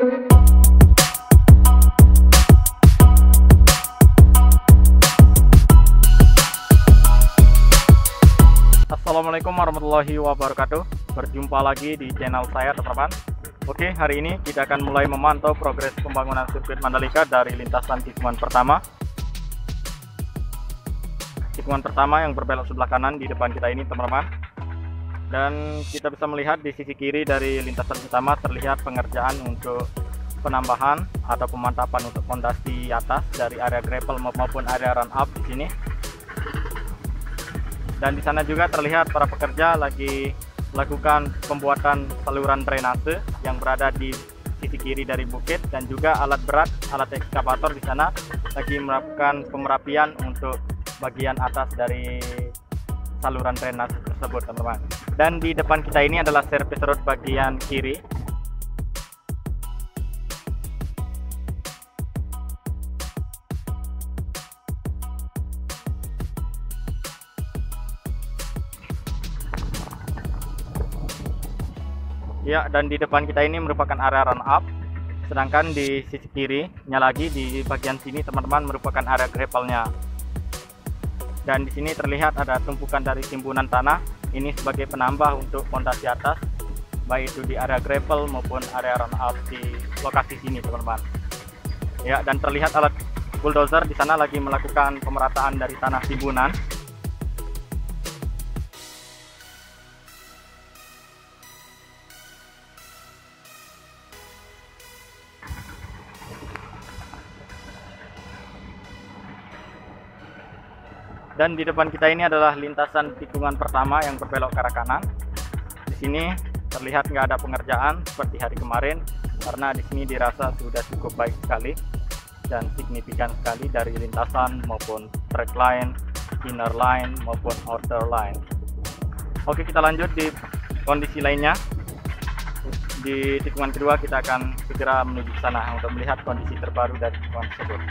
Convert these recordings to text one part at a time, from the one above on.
Assalamualaikum warahmatullahi wabarakatuh. Berjumpa lagi di channel saya, teman-teman. Oke, hari ini kita akan mulai memantau progres pembangunan sirkuit Mandalika dari lintasan tikungan pertama. Tikungan pertama yang berbelok sebelah kanan di depan kita ini, teman-teman. Dan kita bisa melihat di sisi kiri dari lintasan utama terlihat pengerjaan untuk penambahan atau pemantapan untuk fondasi atas dari area gravel maupun area run up di sini. Dan di sana juga terlihat para pekerja lagi melakukan pembuatan saluran drainase yang berada di sisi kiri dari bukit, dan juga alat berat, alat ekskavator di sana lagi melakukan pemerapian untuk bagian atas dari saluran drainase tersebut, teman-teman. Dan di depan kita ini adalah service road bagian kiri. Ya, dan di depan kita ini merupakan area run up, sedangkan di sisi kirinya lagi di bagian sini, teman-teman, merupakan area gravelnya. Dan di sini terlihat ada tumpukan dari timbunan tanah, ini sebagai penambah untuk fondasi atas, baik itu di area gravel maupun area run up di lokasi sini, teman-teman. Ya, dan terlihat alat bulldozer di sana lagi melakukan pemerataan dari tanah timbunan. Dan di depan kita ini adalah lintasan tikungan pertama yang berbelok ke arah kanan. Di sini terlihat nggak ada pengerjaan seperti hari kemarin, karena di sini dirasa sudah cukup baik sekali dan signifikan sekali dari lintasan maupun track line, inner line maupun outer line. Oke, kita lanjut di kondisi lainnya. Di tikungan kedua kita akan segera menuju ke sana untuk melihat kondisi terbaru dari tikungan tersebut.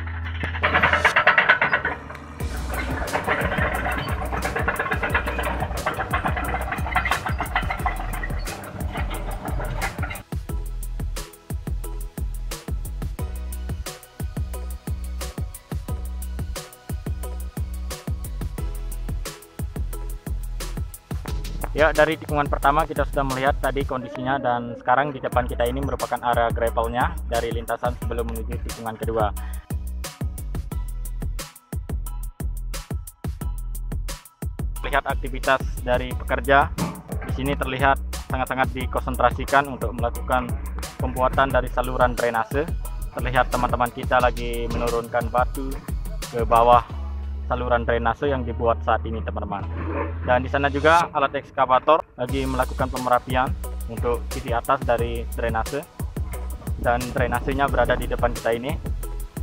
Ya, dari tikungan pertama kita sudah melihat tadi kondisinya, dan sekarang di depan kita ini merupakan area gravelnya dari lintasan sebelum menuju tikungan kedua. Lihat aktivitas dari pekerja di sini terlihat sangat-sangat dikonsentrasikan untuk melakukan pembuatan dari saluran drainase. Terlihat teman-teman kita lagi menurunkan batu ke bawah saluran drainase yang dibuat saat ini, teman-teman. Dan di sana juga alat ekskavator lagi melakukan pemerapian untuk sisi atas dari drainase, dan drainasenya berada di depan kita ini.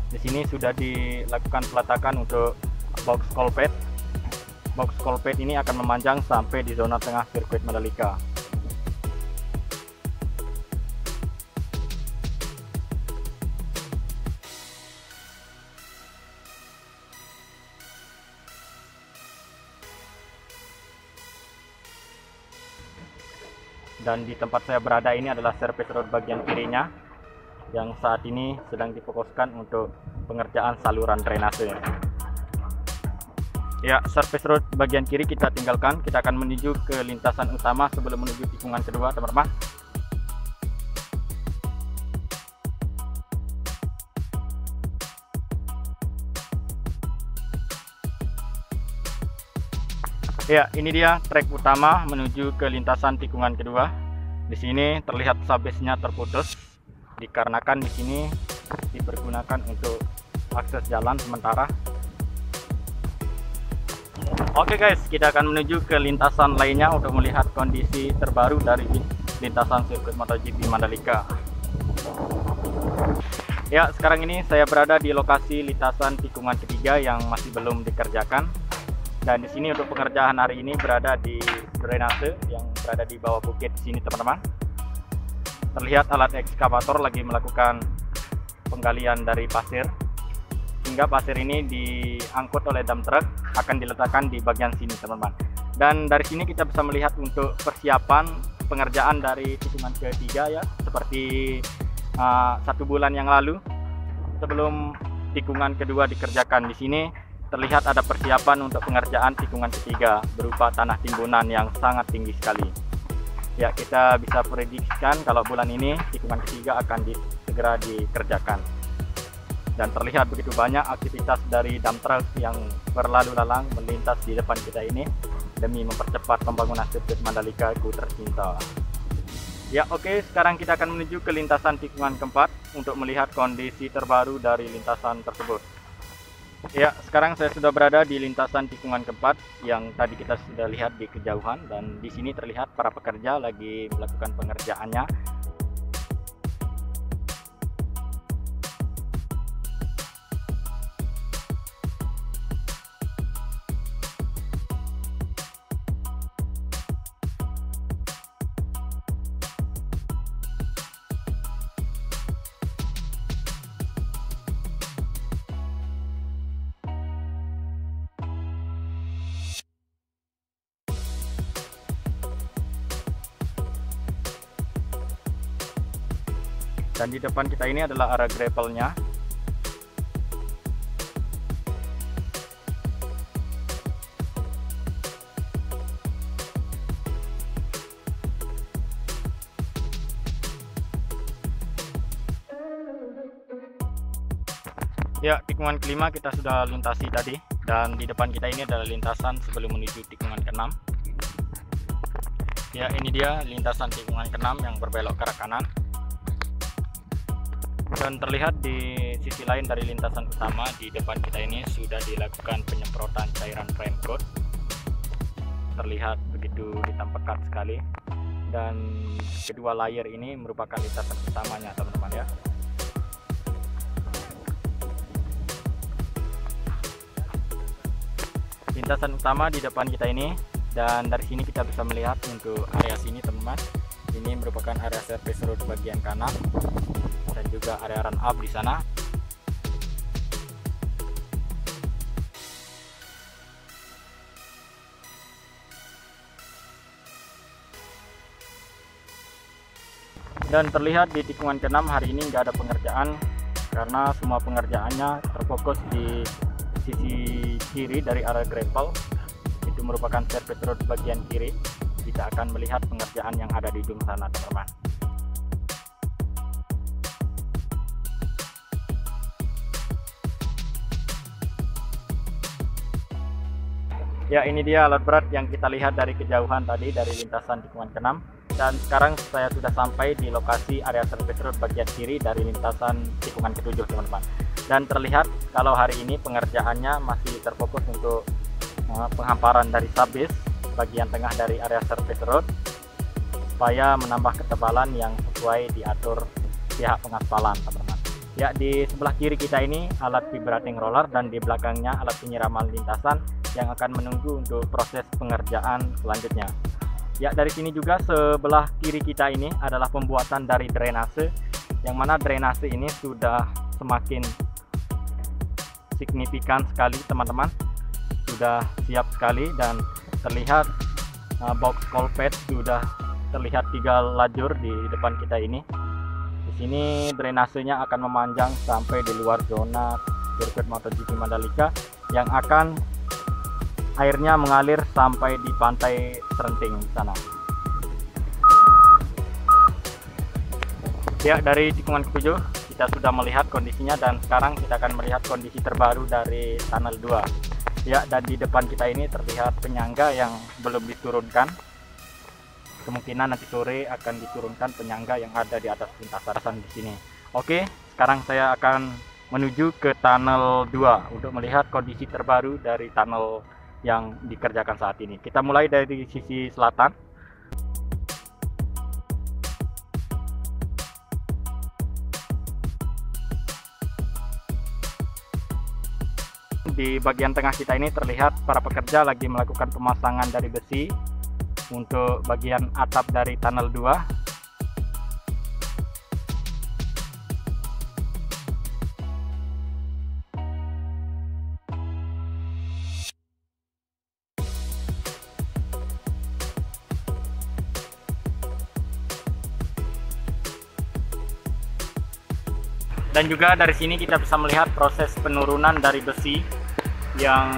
Di sini sudah dilakukan peletakan untuk box culvert. Box culvert ini akan memanjang sampai di zona tengah sirkuit Mandalika. Dan di tempat saya berada ini adalah service road bagian kirinya yang saat ini sedang difokuskan untuk pengerjaan saluran drainase. Ya, service road bagian kiri kita tinggalkan, kita akan menuju ke lintasan utama sebelum menuju tikungan kedua, teman-teman. Ya, ini dia trek utama menuju ke lintasan tikungan kedua. Di sini terlihat subbase-nya terputus dikarenakan di sini dipergunakan untuk akses jalan sementara. Oke guys, kita akan menuju ke lintasan lainnya untuk melihat kondisi terbaru dari lintasan sirkuit MotoGP Mandalika. Ya, sekarang ini saya berada di lokasi lintasan tikungan ketiga yang masih belum dikerjakan. Dan di sini untuk pengerjaan hari ini berada di drainase yang berada di bawah bukit di sini, teman-teman. Terlihat alat ekskavator lagi melakukan penggalian dari pasir, hingga pasir ini diangkut oleh dump truck akan diletakkan di bagian sini, teman-teman. Dan dari sini kita bisa melihat untuk persiapan pengerjaan dari tikungan ketiga ya, seperti 1 bulan yang lalu sebelum tikungan kedua dikerjakan. Di sini terlihat ada persiapan untuk pengerjaan tikungan ketiga berupa tanah timbunan yang sangat tinggi sekali. Ya, kita bisa prediksikan kalau bulan ini tikungan ketiga akan segera dikerjakan. Dan terlihat begitu banyak aktivitas dari dump truck yang berlalu lalang melintas di depan kita ini demi mempercepat pembangunan sirkuit Mandalika ku tercinta. Ya, oke, sekarang kita akan menuju ke lintasan tikungan keempat untuk melihat kondisi terbaru dari lintasan tersebut. Ya, sekarang saya sudah berada di lintasan tikungan keempat yang tadi kita sudah lihat di kejauhan, dan di sini terlihat para pekerja lagi melakukan pengerjaannya. Dan di depan kita ini adalah area gravelnya. Ya, tikungan kelima kita sudah lintasi tadi, dan di depan kita ini adalah lintasan sebelum menuju tikungan keenam. Ya, ini dia lintasan tikungan keenam yang berbelok ke arah kanan. Dan terlihat di sisi lain dari lintasan utama di depan kita ini sudah dilakukan penyemprotan cairan prime coat. Terlihat begitu hitam pekat sekali. Dan kedua layer ini merupakan lintasan utamanya, teman-teman ya. Lintasan utama di depan kita ini, dan dari sini kita bisa melihat untuk area sini, teman-teman. Ini merupakan area service road bagian kanan dan juga area run up di sana. Dan terlihat di tikungan ke-6 hari ini nggak ada pengerjaan karena semua pengerjaannya terfokus di sisi kiri dari area gravel. Itu merupakan service road bagian kiri. Kita akan melihat pengerjaan yang ada di ujung sana, teman-teman. Ya, ini dia alat berat yang kita lihat dari kejauhan tadi dari lintasan tikungan ke-6. Dan sekarang saya sudah sampai di lokasi area service road bagian kiri dari lintasan tikungan ke-7, teman-teman. Dan terlihat kalau hari ini pengerjaannya masih terfokus untuk penghamparan dari subbase bagian tengah dari area service road supaya menambah ketebalan yang sesuai diatur pihak pengaspalan, teman-teman. Ya, di sebelah kiri kita ini alat vibrating roller dan di belakangnya alat penyiraman lintasan yang akan menunggu untuk proses pengerjaan selanjutnya. Ya, dari sini juga sebelah kiri kita ini adalah pembuatan dari drainase, yang mana drainase ini sudah semakin signifikan sekali, teman-teman. Sudah siap sekali dan terlihat box culvert sudah terlihat 3 lajur di depan kita ini. Di sini drainasenya akan memanjang sampai di luar zona sirkuit MotoGP Mandalika yang akan airnya mengalir sampai di pantai Serenting di sana. Ya, dari tikungan ke-7 kita sudah melihat kondisinya, dan sekarang kita akan melihat kondisi terbaru dari tunnel 2. Ya, dan di depan kita ini terlihat penyangga yang belum diturunkan. Kemungkinan nanti sore akan diturunkan penyangga yang ada di atas lintasan di sini. Oke, sekarang saya akan menuju ke tunnel 2 untuk melihat kondisi terbaru dari tunnel yang dikerjakan saat ini. Kita mulai dari sisi selatan. Di bagian tengah kita ini terlihat para pekerja lagi melakukan pemasangan dari besi untuk bagian atap dari tunnel 2. Dan juga dari sini kita bisa melihat proses penurunan dari besi yang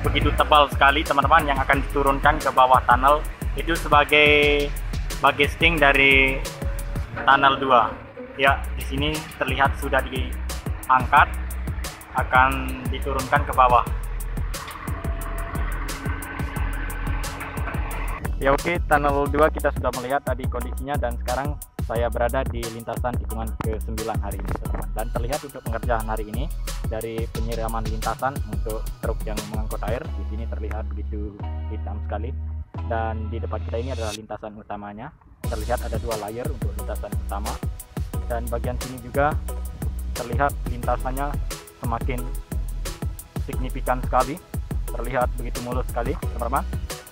begitu tebal sekali teman-teman, yang akan diturunkan ke bawah tunnel. Itu sebagai sting dari tunnel 2. Ya, di sini terlihat sudah diangkat, akan diturunkan ke bawah. Ya oke, tunnel 2 kita sudah melihat tadi kondisinya, dan sekarang saya berada di lintasan tikungan ke-9 hari ini teman-teman. Dan terlihat untuk pengerjaan hari ini dari penyiraman lintasan untuk truk yang mengangkut air, di sini terlihat begitu hitam sekali. Dan di depan kita ini adalah lintasan utamanya. Terlihat ada 2 layer untuk lintasan utama. Dan bagian sini juga terlihat lintasannya semakin signifikan sekali. Terlihat begitu mulus sekali teman-teman.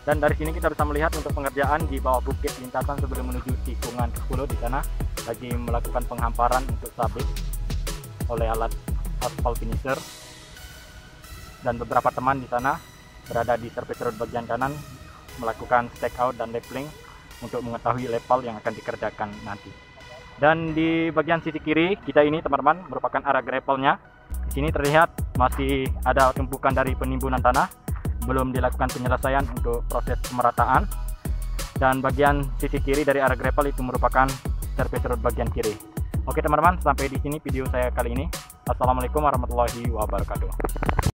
Dan dari sini kita bisa melihat untuk pengerjaan di bawah bukit lintasan sebelum menuju tikungan ke-10 di sana lagi melakukan penghamparan untuk sabit oleh alat aspal finisher. Dan beberapa teman di sana berada di surface road bagian kanan melakukan stake out dan leveling untuk mengetahui level yang akan dikerjakan nanti. Dan di bagian sisi kiri kita ini teman-teman merupakan area gravelnya. Di sini terlihat masih ada tumpukan dari penimbunan tanah, belum dilakukan penyelesaian untuk proses pemerataan. Dan bagian sisi kiri dari area gravel itu merupakan surface road bagian kiri. Oke teman-teman, sampai di sini video saya kali ini. Assalamualaikum warahmatullahi wabarakatuh.